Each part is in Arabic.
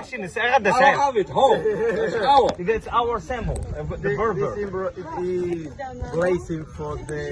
machines. I got the I same. have it home. It's our. It's our symbol, the Berber. This symbol is blessing for the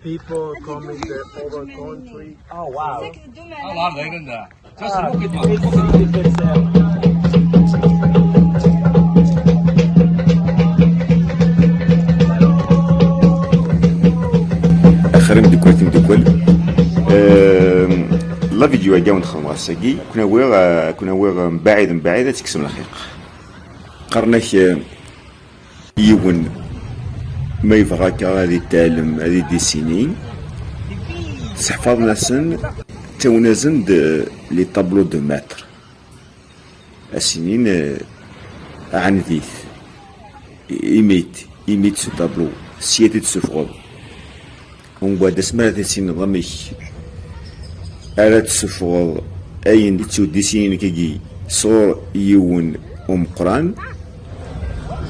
people coming the other country. Oh wow. Allah 되는데. Just Ah, look at اخرين ديكوال لا فيديو هكا ونخدمو غاساكي كنا ويغ من بعيد تكسم الخيق قرناك يون ما يبغى هكا غادي يتعلم هادي دي سنين تحفظنا سن تونازن لي طابلو دو ماتر السنين عنديث يميت سو طابلو سيتي تسفغض ونقعد اسمها تسين نظامي ألا تسفغض أين تسودي سنين كي صور يون ومقران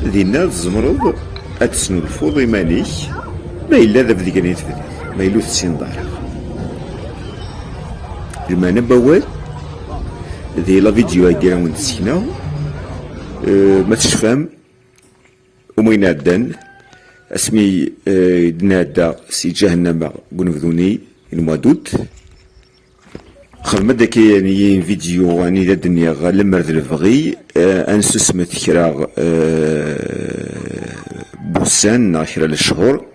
دينا تزمرض أتسنو الفوض إيمانيك ما إلا ذا بدي كان يتفدي ما إلو تسين دارك المعنى بوال ذي لا فيديو هاكي وين تسينا ما تشفام ومين عدان اسمي نادا سي جهنم قنفذوني الموادود خدمت داكي يعني فيديو يعني ذا الدنيا لمر ذا الفغي انسسمت كرا بوسان خلال الشهور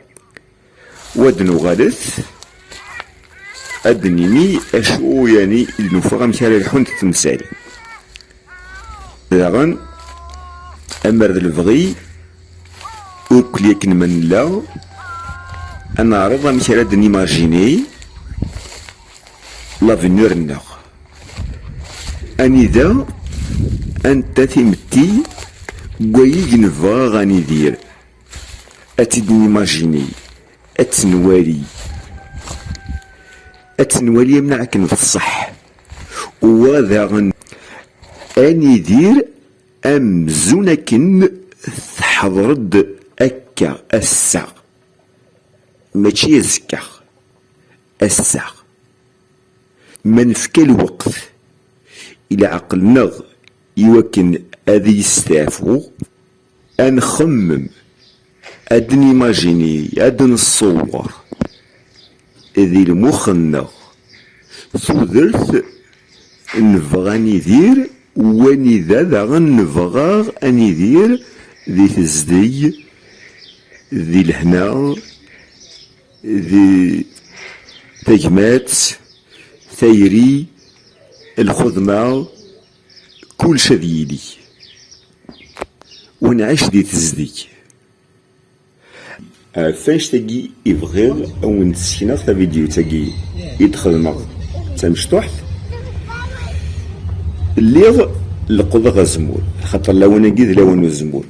ودنو غالث أدنيني أشو يعني المفرغ مشاري الحنت التمثال داغن أمر ذا الفغي أوكليك من لا أنا رضا مشاري دني ماجيني لافنير النغ أني ذا أنت ثمتي ويج نفا غاني دير أتدني ماجيني أتنوالي أتنوالي يمنعك في الصح وذا أني دير أمزونكن تحضرد أكا الساق ماشي يزكا الساق من فكا الوقت إلى عقلنا يوكن أذي يستعفو أنخمم أدني ماجيني أدن الصور ذي المخنغ ثودرت نبغى ندير واني ذا غن نبغى اني دير ذي تزدي ذي الهنا ذي تجمات ثيري الخدمة كل شذيلي ونعيش ذي تزدي فاش تجي يبغي او نسينا في فيديو تجي يدخل مغ تمشطوح اللي لقضى غزمول خاطر لو نجي لو نزمول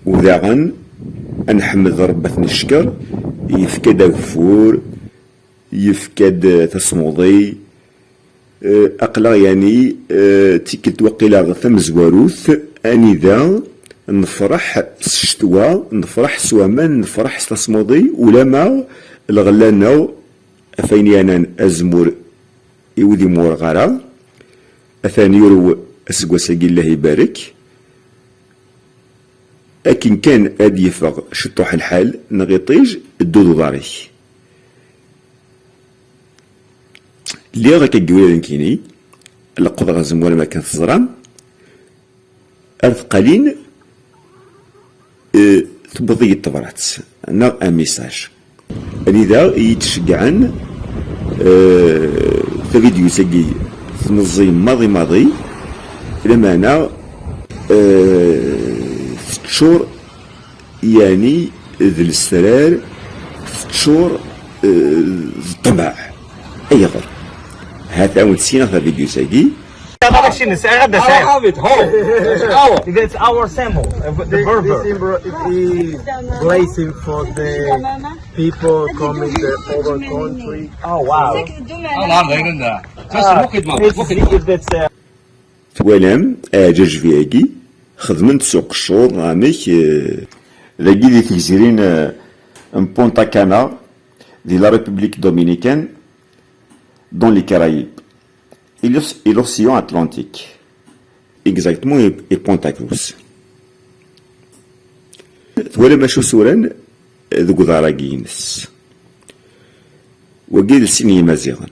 وذاغن نحمد ربة نشكر يفكد غفور يفكد تصمودي اقلا يعني تيكلت وقيلا غثم زواروث اني ذا نفرح الشتوى نفرح سوامان نفرح ستصمودي ولا ما الغلانا افيني انا ازمور يودي مور غرا اثاني يرو اسقوساقي الله يبارك لكن كان ادي يفغ شطوح الحال نغيطيج الدودو ضاريك اللي غاك القويل كيني القدرة زمور ما كانت تزرام أرث قليل تبضي التبرات نا ان ميساج لذا يتشجعن فيديو ساقي تنظيم ماضي لما انا ستشور يعني ذي الاسترار ستشور الطمع اي غير هذا اول سينا في فيديو ساقي Machines. I got the I same. have it home. It's our. It's our symbol, the This Berber. symbol is blessing for the people coming the other country. Oh wow. Allah 되는데. Just look at It's توالام اعجاج فياكي خدمت سوق الشور رانيك لاقي دي تجزيرين ان بونتا كانا دي لا ريبوبليك دومينيكان دون لي كارايب et l'océan Atlantique. اكزاكتمون اي بونتاكروس. ولا ماشو سوران ذوك ضراكينس وقيل السيني مازيغن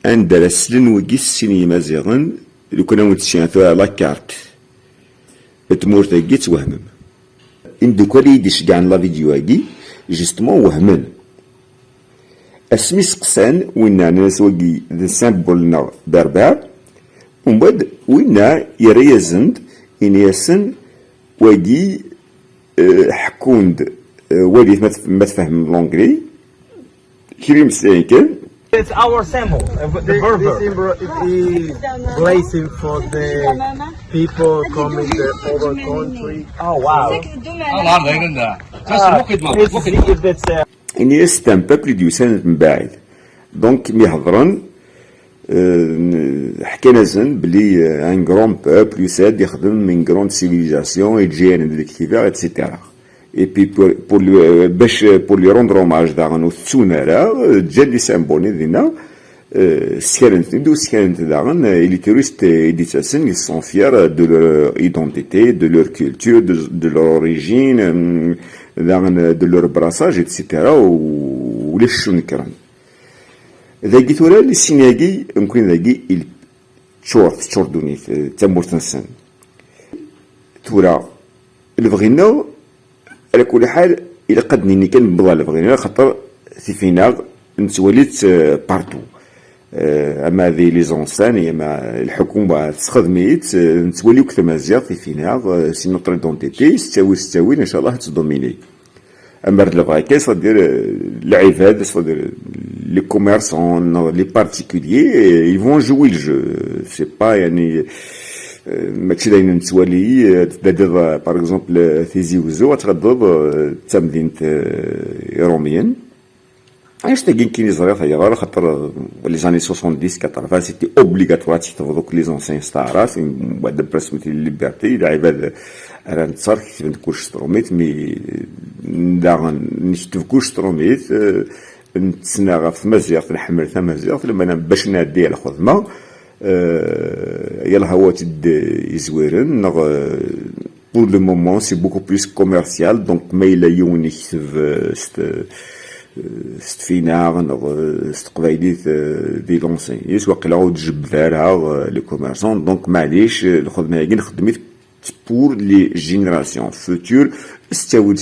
عند رسلن وقيل السيني مازيغن لو كنا متشين ثوا لاكارت تمورت كي توهمم اندوك اللي يديش كاع لا فيديو هاكي جوستمون وهمن اسمي سقسان وين ناس وقي ذا سامبولنا بربر ومن بعد وين يريزند إن ياسن وقي حكوند ولي ما تفهم لونجلي كريم سيكل. It's our symbol, the This Berber. symbol is blessing for the people coming the other country. Oh wow. العرض هيك جالس مخدمة Let's see مخدمة if that's إن يستم بابلي ديو سنة من بعد دونك مي هضرن حكينا زين بلي ان غرون بوبل يساد يخدم من غرون سيفيليزاسيون يجيان ديكتيفير اتسيتيرا اي بي باش بور لي روندر اوماج داغن وتسونارا جا دي سامبوني دينا سكرنت دو سكرنت داغن إلي توريست إديتاسن ils sont fiers de leur identité, de leur culture, de leur origine, de leur brassage, etc. وليش شو نكرن ذاكي ثورا السيناكي يمكن ذاكي تشور دوني تمورت نسن ثورا البغينا على كل حال إلا قدني كان بضال البغينا خاطر فينا نتوليت بارتو اما ذي لي زونسان اما الحكومه تستخدميت نتوليو كتمازيغ فينا سي نوتر دونتيتي ستاوي ان شاء الله تدوميني. اما الفاكي صدير العباد صدير لي كوميرسون لي بارتيكوليي يفون جوي الجو سي با يعني ماشي داين نتولي تدادر باغ اكزومبل تيزي وزو تغضب تمدينه روميين علاش تاكين كاين زريط هي غير خاطر لي زاني 70 80 سيتي اوبليغاتوار تحفظ دوك لي زونسيان ستارات بعد برسمتي ليبرتي العباد راه نتصرف كيف نكونش ستروميت مي داغن نشتفكوش ستروميت نتسنى في مزيغ نحمل ثما مزيغ لما انا باش نادي على خدمه يلا هو تد يزويرن بور لو مومون سي بوكو بلوس كوميرسيال دونك ما الا يوم يكتب ستفينا استقبايليت دي لونسين يسوا قلاو تجب دارها لي كوميرسون دونك معليش الخدمه هاكي نخدميت بور لي جينيراسيون فوتور استاول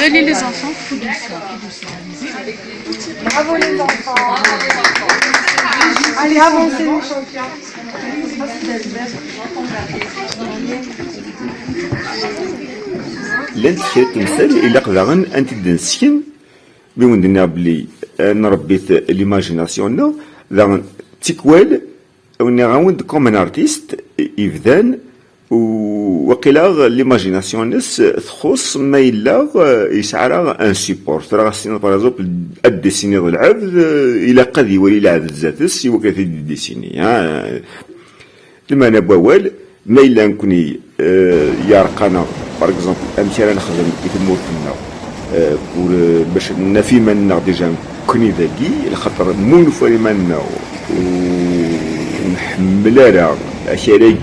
Relie les enfants. Bravo les enfants. Allez, avancez les champions. لانت كي تمثال الى قدرن انت دنسكن بون دنا بلي نربيت ليماجيناسيون ذا تيكوال وني غاوند كوم ان ارتيست يفدان وقيلا ليماجيناسيون نس تخص ما الا يسعى ان سيبورت راه سينا باغ اكزومبل الديسيني العبد الى قد يولي العبد ذاتس يوكا في الديسيني لما انا بوال ما الا نكوني يارقنا باغ اكزومبل امثال نخدم كيف مورتنا بور باش نفي منا ديجا كوني ذاكي خاطر مون فوري منا ونحمل راه اشياء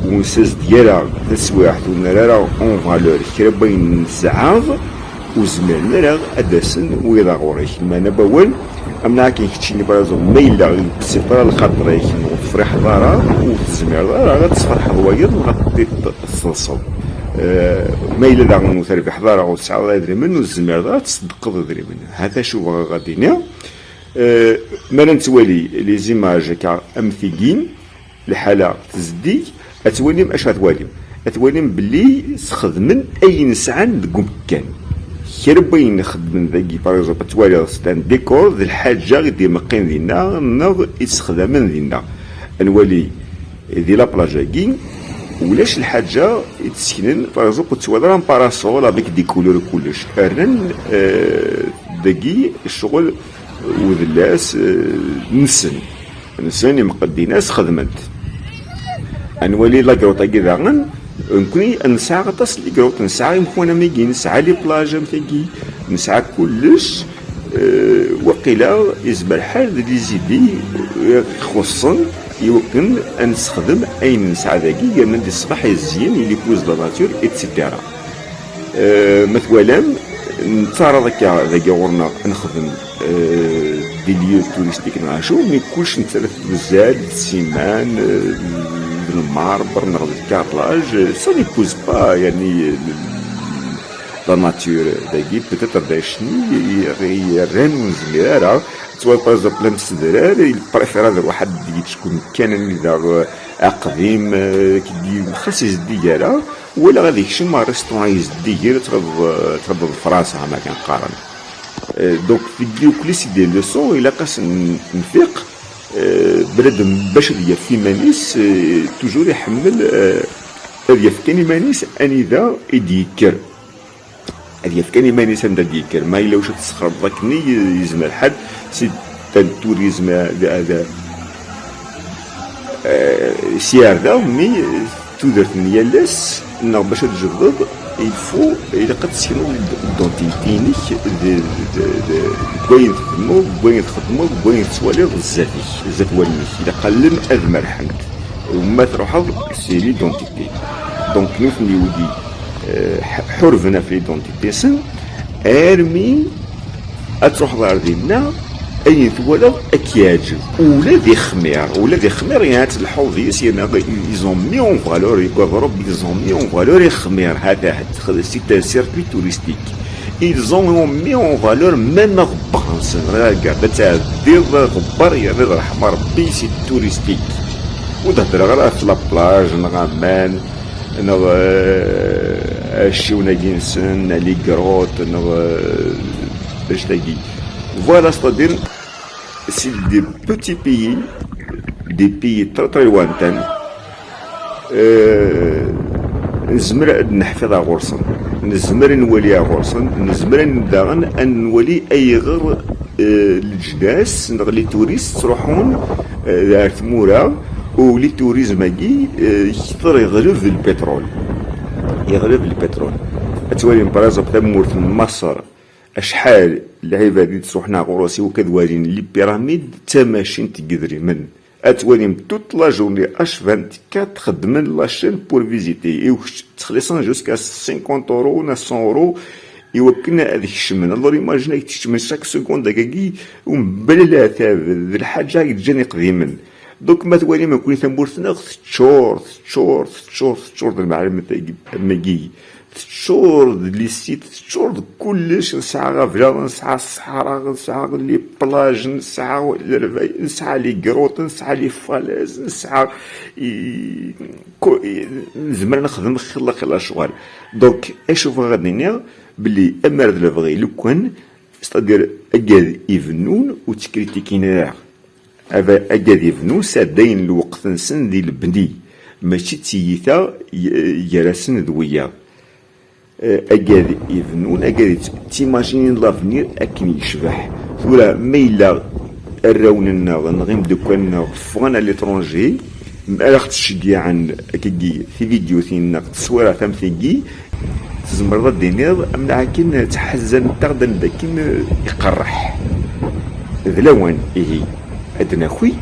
ونسز ديالها تسواح ونرى اون فالور كرا باين نسعاف وزمان راه ادسن ويضا غوريك ما نبول امنا كاين كتشيني برازو ميلا سيبرا الخاطريك وفرح دارا وتزمير دارا غتصفرح ضواير وغطي تصلصل ميلا داغ مثربح دارا وتسعة يدري منه الزمير دارا تصدق يدري منه هذا شو غادينا مالا نتوالي لي زيماج كا امثيكين الحاله تزدي اتواليم اش غتواليم اتواليم بلي خدمن اي نسعان دك مكان كربين نخدم ذاكي باغ توالي ستان ديكور ذي الحاجه غيدير مقين دينا نوض يستخدمن دينا نولي ذي لا بلاجاكي ولاش الحاجه يتسكنن باغ توالي ان باراسول افيك دي كولور كلش ارن داكي الشغل وذلاس نسن يمقدي ناس خدمت انولي لاكروطا كذا نكوني نسعى غطاس لي كروط نسعى يمكن انا ميكي نسعى لي بلاج متاكي نسعى كلش وقيلا يزبل الحال لي زيدي خصن يمكن ان نستخدم اي نسعى ذاكي يعني ندي الصباح يزين اللي بوز لا ناتور ايتترا مثلا نتعرض ذاكي غورنا نخدم دي ليو توريستيك نعيشو مي كلش نتلف بزاف السيمان الماربر ناخذ الكارلاج سا ني بوز با يعني لا ناتور داكي بيتيتر داشني يران ونزميرا سوا باز بلان السدرار بريفير هذا واحد تكون كان دار قديم كي خاص يزدي ديالها ولا غادي يكشم ريستورون يزدي ديال تربى بفرنسا ما كان قارن دونك في ديو كليسي دي لوسون الا قاس نفيق بلاد باش في مانيس توجور يحمل يفكاني مانيس انذا يديكر يفكاني مانيس انذا ديكر ما الا واش تسخرب ضاكني يزمر حد سي التوريزم هذا سيار دا مي تودرت نيالاس نو باش تجرب الفو الا قد تسكنوا دونتيتينيك بوين تخدمو بوين تخدمو بوين توالي الزاتي الزات والنيك الا قلم اذ مرحنت وما تروحوا سيري دونتيتي دونك نفني ودي حرفنا في دونتيتي سن ارمي اتروح دار ديالنا اي ثوالد اكياج ولا ذي خمير يعني الحوضيس يعني ايزون مي اون فالور يقدروا ايزون مي اون فالور خمير هذا سيت سيركوي توريستيك ايزون مي اون فالور ميم غبانس راه تاع دير غبار يا راه حمار بيسي توريستيك وتهضر غير في لابلاج نغامان الشيونا جينسن لي كروت باش تاكي Voilà, c'est-à-dire, c'est des petits pays très très lointains. نزمر نحفظها غرصا، نزمر نوليها غرصا، نزمر نداغن أن نولي أي غير الجناس نغلي توريست تروحون ثمورا ولي توريزم هاكي يكثر يغلب البترول. أتوالي برازا بتمورت من مصر اشحال اللعيبه اللي تروحنا غروسي وكدوالين لي بيراميد تماشين تقدري من اتواليم توت لا جورني اش 24 تخدمن لاشين بور فيزيتي اي تخلصن جوسكا 50 اورو 900 اورو يوكلنا هذيك الشمن الله ايماجينا تشمن شاك سكوند هكاكي ومبلله تاع الحاجه يتجاني قديما دوك ما توالي ما كوني تمورتنا تشور المعلم ماكي تشور لي سيت تشور كلش نسعى غفله نسعى الصحراء نسعى لي بلاج نسعى نسعى لي كروط نسعى لي فالاز نسعى زعما نخدم خلا شغال دونك اشوف غادي نيا بلي امرد لفغي لو كان ستادير اكاد يفنون وتكريتيكينا هذا اكاد يفنون سادين الوقت نسن ديال البني ماشي تيتا يراسن ذويا اكاد يفنون اكاد تيماجينين لافنير اكن يشبح ولا ميلا الراوننا غنغيم دوكان فوانا ليترونجي مالغ تشجيع عن كي في فيديو ثينا تصويره تمثيكي تزمر الدينير امنا كين تحزن تغدن داكين يقرح ذلوان ايه عندنا خوي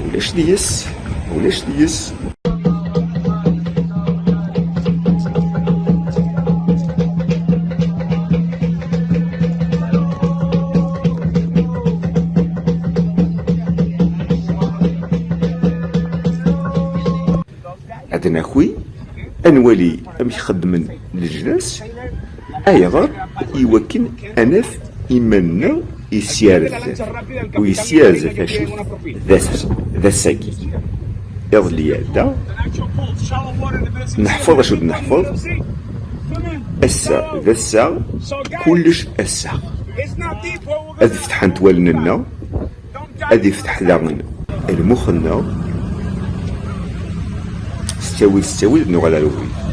ولاش ديس كان اخوي انوالي امش خدمن الجلاس ايغر يوكن انف يمنا يسيارز ويسيارز فاشل ذا ساكي يظلي هذا نحفظ شو نحفظ السا ذا السا كلش السا هذا فتح نتوالنا هذا يفتح لنا المخنا استوي نغلا لوي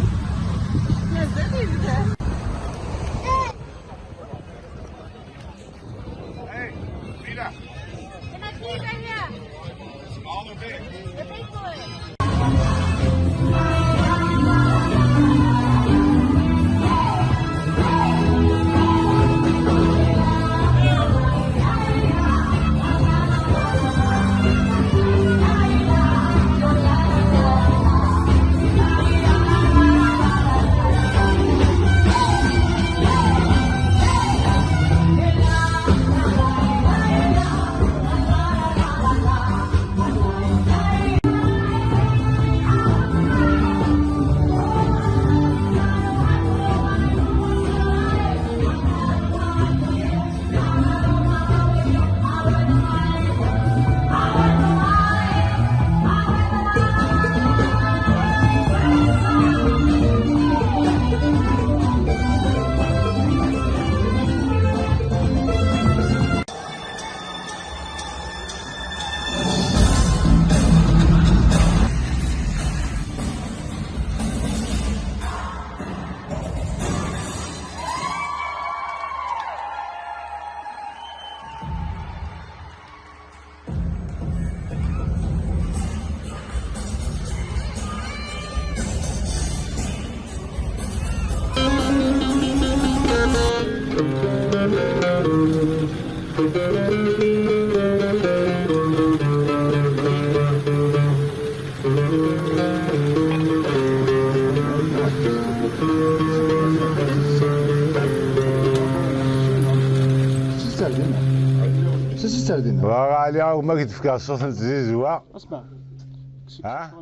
Sardina. عليها وما كتفكر صوت زيزوا اسمع. ها